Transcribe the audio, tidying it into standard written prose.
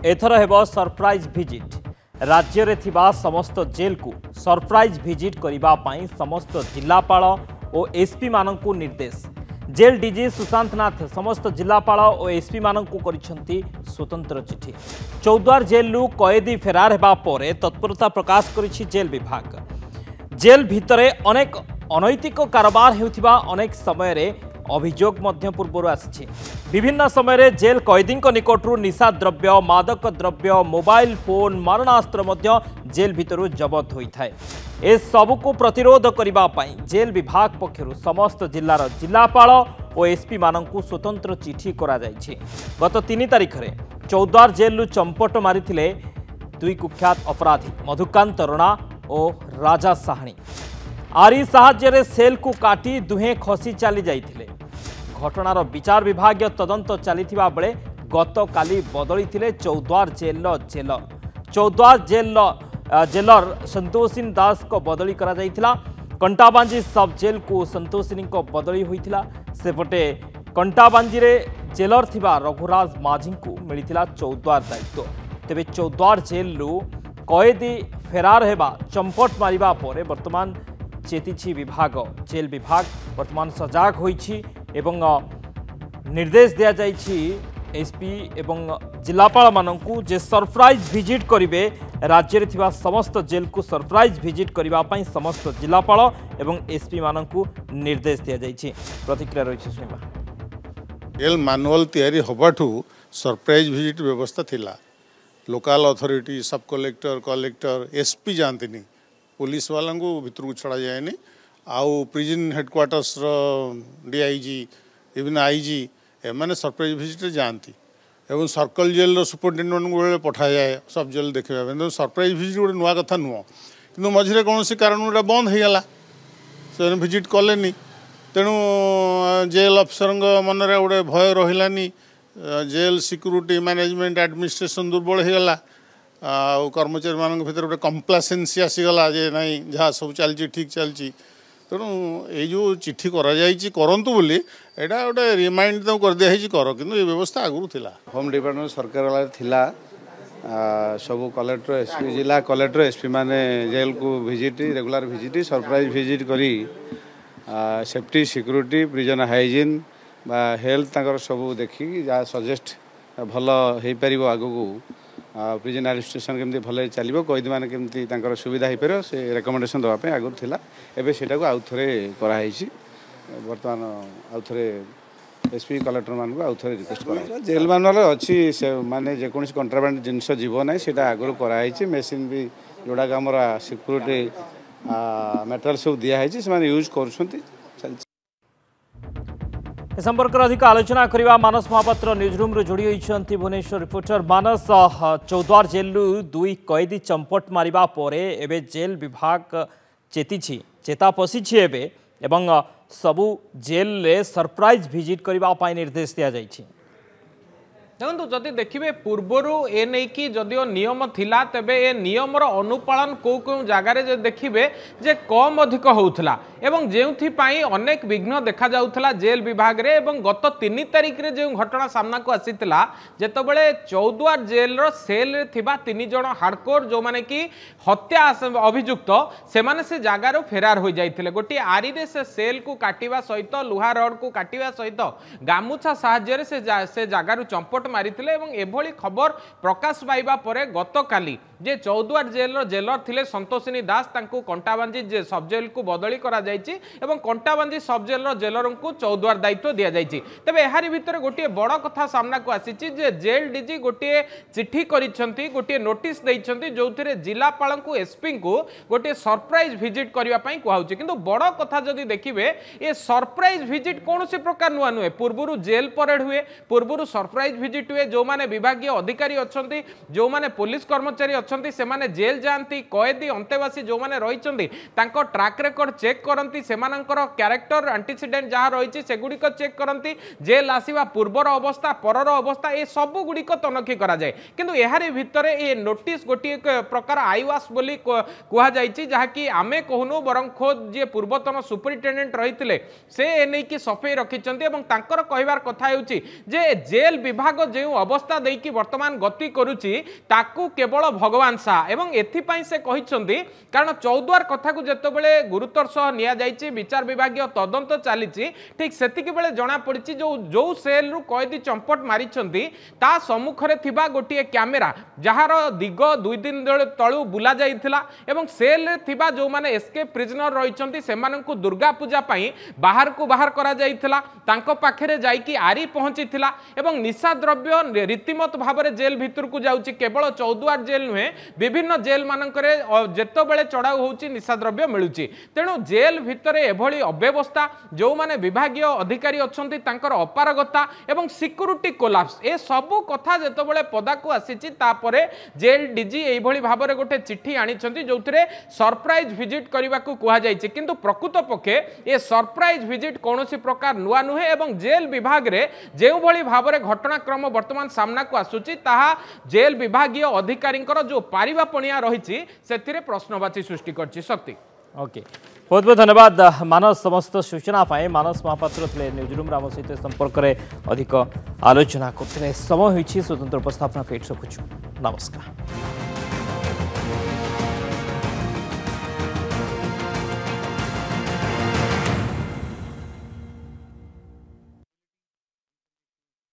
एथर हेब surprise visit राज्य रे थिबा समस्त जेल को सरप्राइज भिजिट करने समस्त जिलापाल और एसपी मानकु निर्देश। जेल डीजी सुशांत नाथ समस्त जिलापाल और एसपी मानकु करिसेंती स्वतंत्र चिठी। चौद्वार जेलु कैदी फेरार हेबा परे तत्परता प्रकाश करिछि जेल विभाग। जेल भितरे अनेक अनैतिक कारोबार हेउथिबा अनेक समय रे अभियोग मध्य पूर्व आसी। विभिन्न समय जेल कैदी निकटू निशा द्रव्य मादक द्रव्य मोबाइल फोन मारणास्त्र मध्य जेल भितर जबत होता है। ए सबको प्रतिरोध करने जेल विभाग पक्षर समस्त जिलार जिलापाल और एसपी मानकु स्वतंत्र चिठी करा जायछि। गत 3 तारिख में चौद्वार जेलु चंपट मारी दुई कुख्यात अपराधी मधुकांत रणा और राजा साहानी। आरी साहाय्य सेल को काटी दुहे खसी चली जाइथिले। घटनार विचार विभाग तदंत चलीथिबा बेले गत काली बदली थिले Choudwar jailer jailer. Choudwar jailer Santoshini Das को बदली करा जाइथिला। कंटाबांजी सब जेल को संतोषिनी को बदली होइथिला। सेपटे कंटाबांजी रे जेलर थिबा रघुराज माझी को मिलिथिला चौद्वार दायित्व। तेबे चौद्वार जेलु कैदी फेरार हेबा चंपट मारिबा परे वर्तमान चेतीछि विभाग। जेल विभाग वर्तमान सजाग होइछि एवं निर्देश दिया जाइछि एसपी एवं जिलापाल मानकु जे सरप्राइज भिजिट करिवे। राज्य रे थिबा समस्त जेल को सरप्राइज भिजिट करिबा पई समस्त जिलापाल एवं एसपी मानकु निर्देश दिया जाइछि। प्रतिक्रिया रहिछि सुनिबा। जेल मैनुअल तैयारी होबाठू सरप्राइज भिजिट व्यवस्था थिला। Local authority sub collector SP जानतीनी पुलिस वाला को भितर को छड़ा जाए आउ prison headquarters DIG even IG एमाने सरप्राइज भिजिट जाती एवं सर्कल जेल सुपरिटेडेंट को पठा जाए सब जेल देखा। सरप्राइज भिजिट गोटे नुआ कथा नुह कि मझे कौन कारण गोटा बंद हो गला से भिजिट कले तेणु जेल अफिसर मन में गोटे भय रही। जेल सिक्यूरीटी मैनेजमेंट एडमिनिस्ट्रेशन दुर्बल हो गला। कर्मचारी मान भर गोटे कंप्लासेंसी आसीगला जे नहीं जहाँ सब चलती ठीक चलती। तेणु यो चिट्ठी करतु बोली यहाँ गोटे रिमाइंड कर दिखाई कर कि व्यवस्था आगुरी थिला। होम डिपार्टमेंट सरकार वाला थिला सब कलेक्टर एसपी जिला कलेक्टर एसपी माने जेल को visit regular visit surprise visit करी सेफ्टी सिक्यूरीटी प्रिजन हाइजीन बा हेल्थ तांकर सब देखी जहाँ सजेस्ट भल हो पार आगू प्रिजन एडमिनिस्ट्रेशन केमती भले चलो कैदी मैंने केमती सुविधा हो पार से रेकमेंडेशन देवाई आगुरी थिला। एबे सेटा को आउ थे कराई बर्तमान आउ थे एसपी कलेक्टर मान आउ थे रिक्वेस्ट कर जेल मानुआल अच्छी से माने जेकोसी कंट्राबांड जिनस जीव ना सीटा आगुरी कराई मेसीन भी जोड़ा आमर सिक्यूरीटी मेटेरियल सब दिखाई से यूज कर। संपर्क अधिक आलोचना करने मानस महापात्र न्यूज रूम जोड़ी होती भुवनेश्वर रिपोर्टर मानस। चौद्वार जेलु दुई कैदी चंपट मारिबा परे एबे जेल विभाग चेतीछि चेता पशिछि एवं सबु जेल रे सरप्राइज भिजिट करने निर्देश दिया जाइछि। देखो जदि देखिए पूर्वर ए नहीं कि जदिओ नियम थिला तेबे ए नियमर अनुपालन कौ कौ जगार देखिए जे कम अधिक होउथला एवं जेउथि अनेक विघ्न देखा जाउथला जेल विभाग रे। एवं गत 3 तारिख रे जो घटना सामना को आसीथिला जेतबेले चौद्वार जेल रो सेल रे थिबा 3 जण हार्डकोर जो माने कि हत्या अभियुक्त से माने से जगार फेरार हो जाइथिले। गोटी आरी रे से सेल को काटिबा सहित लुहा रड को काटिबा सहित गामुछा साहाय्य रे से जगार चंपट मारिथिले। एवं एभली खबर प्रकाश पाइबा परे गत काली जे चौद्वार जेल जेलर थिले संतोषिनी दास तांको कंटाबांजी जे सब जेल को बदली करा जायछि एवं कंटाबांजी सब जेलर जेलर को चौद्वार दायित्व दिया जायछि। तबे एहारी भितर गोटे बड़ कथा सामना को आसीछि जे जेल डीजी गोटे चिट्ठी करिसंती गोटे नोटिस दैछंती जोथिरे जिलापाल को एसपी को गोटे सरप्राइज विजिट करिवा पई कहउछि। किंतु बड़ कथा जदि देखिबे ए सरप्राइज विजिट कोनोसी प्रकार नुआ नुए। पूर्वरु जेल परेड हुए पूर्वरु सरप्राइज विजिट हुए जो माने विभागीय अधिकारी अछंती जो माने पुलिस कर्मचारी अछंती से माने जेल जानती कैदी अंतेवासी जो माने रहिचंती तांको ट्रैक रिकॉर्ड चेक करंती सेमानंकर कैरेक्टर एंटीसीडेंट जहाँ रही सेगुड़ी चेक करती जेल आसवा पूर्वर अवस्था परर अवस्था ये सब गुड़िक तनखी करा जाए। किंतु एहारी भितर ये नोटिस गोटे प्रकार आईवास बोली कहुई जहाँकि आमे कहूनु बरं खोद जी पूर्वतन सुपरिटेडेंट रही से नहीं कि सफेई रखिंट कहबार कथा जे जेल विभाग जो अवस्था देकी वर्तमान गति करुच्ची ताकू केवल भगवान शाह एवं एथिपाई से कहते कारण चौद्वार कथा को जितेबाला गुरुतर सह नि विचार विभाग तदंत चली ठीक से जना पड़ी जो सेल रु कैदी चंपट मारी सम्मुखरे थिबा गोटे कैमेरा जार दिग 2 दिन तलू बुला जाइथिला एवं सेल रे थिबा जो माने एस्केप प्रिजनर रहिचंती सेमानंकु दुर्गा पूजा पई बाहर को बाहर करा जाइथिला तांको पाखरे जाइकी आरी पहुंचीथिला एवं निशा द्रव्य रीतिमत भाबरे जेल भितर को जाउची केवल चौद्वार जेल नुहे विभिन्न जेल मानकरे जेतो बेले चढ़ाऊ होउची निशा द्रव्य मिलुची तेणु जेल भितर एभली अव्यवस्था जो माने विभागीय अधिकारी अछंती तांकर अपारगता एवं सिक्युरिटी कोलाप्स ए सबु कथा जेतो बेले पदा को आसीची तापरे जेल डीजी एभली भाबरे गोटे चिट्ठी आनिछंती जोथरे सरप्राइज विजिट करबा को कुहा जायछि किंतु प्रकृत पक्षे ए सरप्राइज विजिट कोनोसी प्रकार नुआ नुहे एवं जेल विभाग रे जेउ भली भाबरे घटनाक्रम वर्तमान सामना को आसुची ताहा जेल विभागीय अधिकारींकर जो पारिबा पणिया रहिछि सेथिरे प्रश्नवाची सृष्टि करछि शक्ति। ओके बहुत बहुत धन्यवाद मानस समस्त सूचना पाए मानस महापात्र थे न्यूज रूम आम सहित संपर्क में अधिक आलोचना करते समय होती स्वतंत्र उपस्थापना पेट रखुचु नमस्कार।